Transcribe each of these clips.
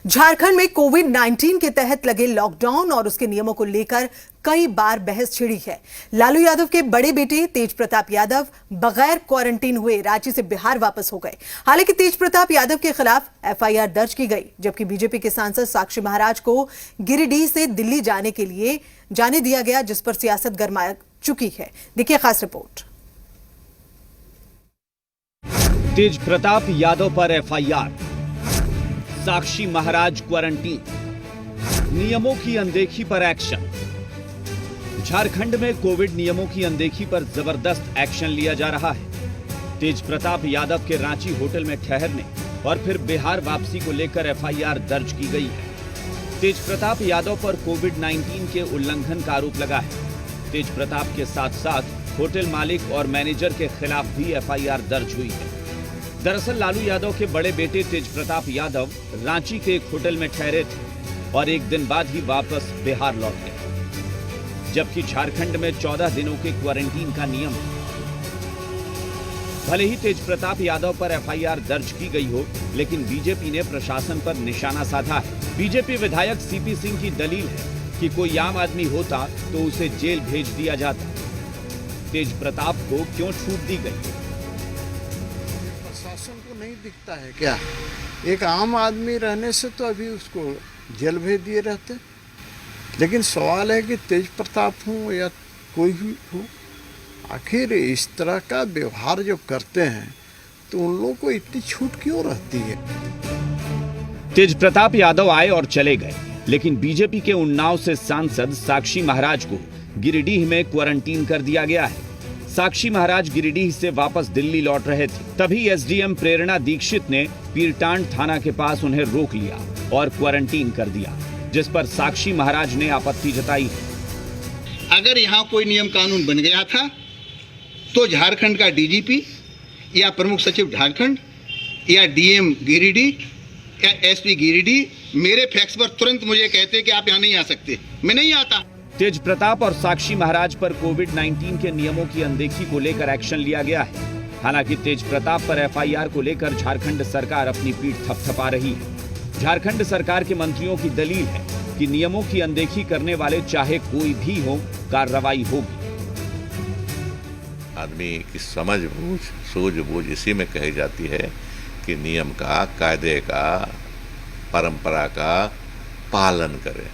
झारखंड में कोविड-19 के तहत लगे लॉकडाउन और उसके नियमों को लेकर कई बार बहस छिड़ी है। लालू यादव के बड़े बेटे तेज प्रताप यादव बगैर क्वारंटीन हुए रांची से बिहार वापस हो गए। हालांकि तेज प्रताप यादव के खिलाफ एफआईआर दर्ज की गई, जबकि बीजेपी के सांसद साक्षी महाराज को गिरिडीह से दिल्ली जाने दिया गया, जिस पर सियासत गरमा चुकी है। देखिए खास रिपोर्ट। तेज प्रताप यादव पर एफआईआर, साक्षी महाराज क्वारंटीन, नियमों की अनदेखी पर एक्शन। झारखंड में कोविड नियमों की अनदेखी पर जबरदस्त एक्शन लिया जा रहा है। तेज प्रताप यादव के रांची होटल में ठहरने और फिर बिहार वापसी को लेकर एफआईआर दर्ज की गई है। तेज प्रताप यादव पर कोविड-19 के उल्लंघन का आरोप लगा है। तेज प्रताप के साथ साथ होटल मालिक और मैनेजर के खिलाफ भी एफआईआर दर्ज हुई है। दरअसल लालू यादव के बड़े बेटे तेज प्रताप यादव रांची के एक होटल में ठहरे थे और एक दिन बाद ही वापस बिहार लौट गए, जबकि झारखंड में 14 दिनों के क्वारंटीन का नियम है। भले ही तेज प्रताप यादव पर एफआईआर दर्ज की गई हो, लेकिन बीजेपी ने प्रशासन पर निशाना साधा है। बीजेपी विधायक सीपी सिंह की दलील है कि कोई आम आदमी होता तो उसे जेल भेज दिया जाता। तेज प्रताप को क्यों छूट दी गई? प्रशासन को नहीं दिखता है क्या? एक आम आदमी रहने से तो अभी उसको जेल भेज दिए रहते। लेकिन सवाल है कि तेज प्रताप हो या कोई भी हो, आखिर इस तरह का व्यवहार जो करते हैं तो उन लोगों को इतनी छूट क्यों रहती है? तेज प्रताप यादव आए और चले गए, लेकिन बीजेपी के उन्नाव से सांसद साक्षी महाराज को गिरिडीह में क्वारंटीन कर दिया गया है। साक्षी महाराज गिरिडीह से वापस दिल्ली लौट रहे थे, तभी एसडीएम प्रेरणा दीक्षित ने पीरटांड थाना के पास उन्हें रोक लिया और क्वारंटीन कर दिया, जिस पर साक्षी महाराज ने आपत्ति जताई है। अगर यहाँ कोई नियम कानून बन गया था तो झारखंड का डीजीपी या प्रमुख सचिव झारखंड या डीएम गिरिडीह या एसपी गिरिडीह मेरे फैक्स पर तुरंत मुझे कहते कि आप यहाँ नहीं आ सकते, मैं नहीं आता। तेज प्रताप और साक्षी महाराज पर कोविड-19 के नियमों की अनदेखी को लेकर एक्शन लिया गया है। हालांकि तेज प्रताप पर एफआईआर को लेकर झारखंड सरकार अपनी पीठ थपथपा रही है। झारखंड सरकार के मंत्रियों की दलील है कि नियमों की अनदेखी करने वाले चाहे कोई भी हो, कार्रवाई होगी। आदमी की समझ बूझ सूझबूझ इसी में कही जाती है कि नियम का, कायदे का, परंपरा का पालन करें।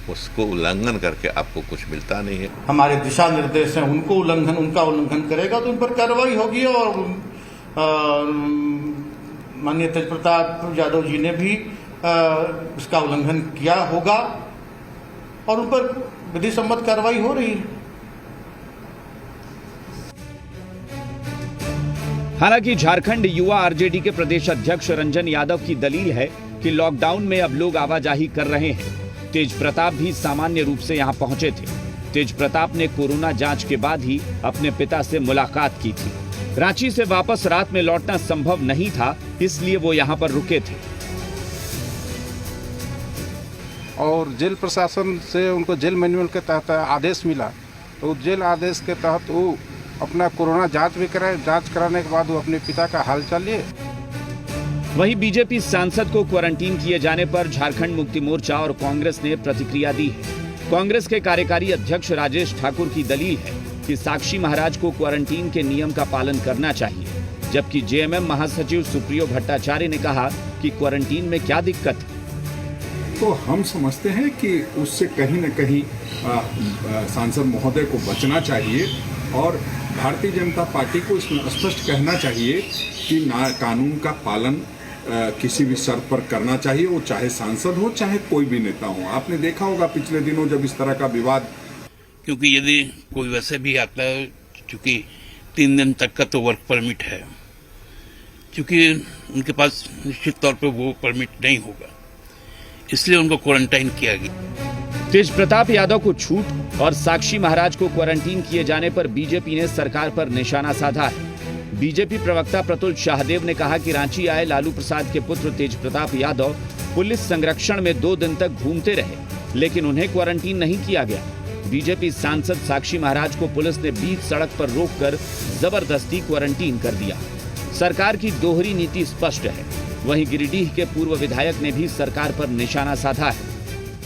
उसको उल्लंघन करके आपको कुछ मिलता नहीं है। हमारे दिशा निर्देश हैं, उनका उल्लंघन करेगा तो उन पर कार्रवाई होगी। और माननीय तेज प्रताप यादव जी ने भी उसका उल्लंघन किया होगा और उन पर विधि सम्मत कार्रवाई हो रही है। हालांकि झारखंड युवा आरजेडी के प्रदेश अध्यक्ष रंजन यादव की दलील है कि लॉकडाउन में अब लोग आवाजाही कर रहे हैं। तेज प्रताप भी सामान्य रूप से यहां पहुंचे थे। तेज प्रताप ने कोरोना जांच के बाद ही अपने पिता से मुलाकात की थी। रांची से वापस रात में लौटना संभव नहीं था, इसलिए वो यहां पर रुके थे। और जेल प्रशासन से उनको जेल मैनुअल के तहत आदेश मिला, तो जेल आदेश के तहत वो अपना कोरोना जांच भी कराए। जांच कराने के बाद वो अपने पिता का हालचाल लिए। वहीं बीजेपी सांसद को क्वारंटीन किए जाने पर झारखंड मुक्ति मोर्चा और कांग्रेस ने प्रतिक्रिया दी है। कांग्रेस के कार्यकारी अध्यक्ष राजेश ठाकुर की दलील है कि साक्षी महाराज को क्वारंटीन के नियम का पालन करना चाहिए, जबकि जेएमएम महासचिव सुप्रियो भट्टाचार्य ने कहा कि क्वारंटीन में क्या दिक्कत है। तो हम समझते हैं कि उससे कहीं न कहीं सांसद महोदय को बचना चाहिए और भारतीय जनता पार्टी को इसमें स्पष्ट कहना चाहिए कि कानून का पालन किसी भी शर्त पर करना चाहिए, वो चाहे सांसद हो चाहे कोई भी नेता हो। आपने देखा होगा पिछले दिनों जब इस तरह का विवाद, क्योंकि यदि कोई वैसे भी आता है, चूंकि 3 दिन तक का तो वर्क परमिट है, क्योंकि उनके पास निश्चित तौर पे वो परमिट नहीं होगा, इसलिए उनको क्वारंटाइन किया गया। तेज प्रताप यादव को छूट और साक्षी महाराज को क्वारंटीन किए जाने पर बीजेपी ने सरकार पर निशाना साधा है। बीजेपी प्रवक्ता प्रतुल शाहदेव ने कहा कि रांची आए लालू प्रसाद के पुत्र तेज प्रताप यादव पुलिस संरक्षण में 2 दिन तक घूमते रहे, लेकिन उन्हें क्वारंटीन नहीं किया गया। बीजेपी सांसद साक्षी महाराज को पुलिस ने बीच सड़क पर रोककर जबरदस्ती क्वारंटीन कर दिया। सरकार की दोहरी नीति स्पष्ट है। वहीं गिरिडीह के पूर्व विधायक ने भी सरकार पर निशाना साधा है।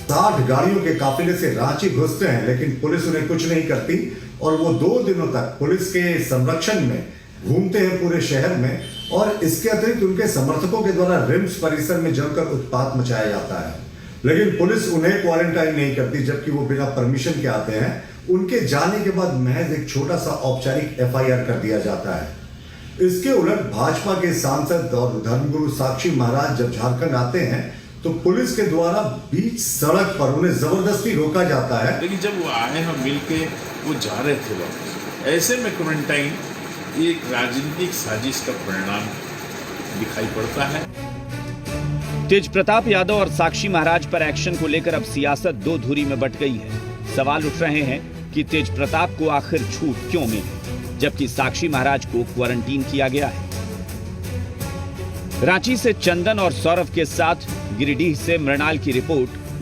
60 गाड़ियों के काफिले से रांची घुसते हैं, लेकिन पुलिस उन्हें कुछ नहीं करती और वो 2 दिनों तक पुलिस के संरक्षण में घूमते हैं पूरे शहर में। और इसके अतिरिक्त उनके समर्थकों के द्वारा रिम्स परिसर में जमकर उत्पात मचाया जाता है, लेकिन पुलिस उन्हें क्वारंटाइन नहीं करती, जबकि वो बिना परमिशन के आते हैं। उनके जाने के बाद महज एक छोटा सा औपचारिक FIR कर दिया जाता है। इसके उलट भाजपा के सांसद और धर्मगुरु साक्षी महाराज जब झारखंड आते हैं तो पुलिस के द्वारा बीच सड़क पर उन्हें जबरदस्ती रोका जाता है। लेकिन जब वो आए, हम मिलके वो जा रहे थे वापस, ऐसे में क्वारंटाइन एक राजनीतिक साजिश का परिणाम दिखाई पड़ता है। तेज प्रताप यादव और साक्षी महाराज पर एक्शन को लेकर अब सियासत 2 धुरी में बट गई है। सवाल उठ रहे हैं कि तेज प्रताप को आखिर छूट क्यों मिली, जबकि साक्षी महाराज को क्वारंटीन किया गया है। रांची से चंदन और सौरभ के साथ गिरिडीह से मृणाल की रिपोर्ट,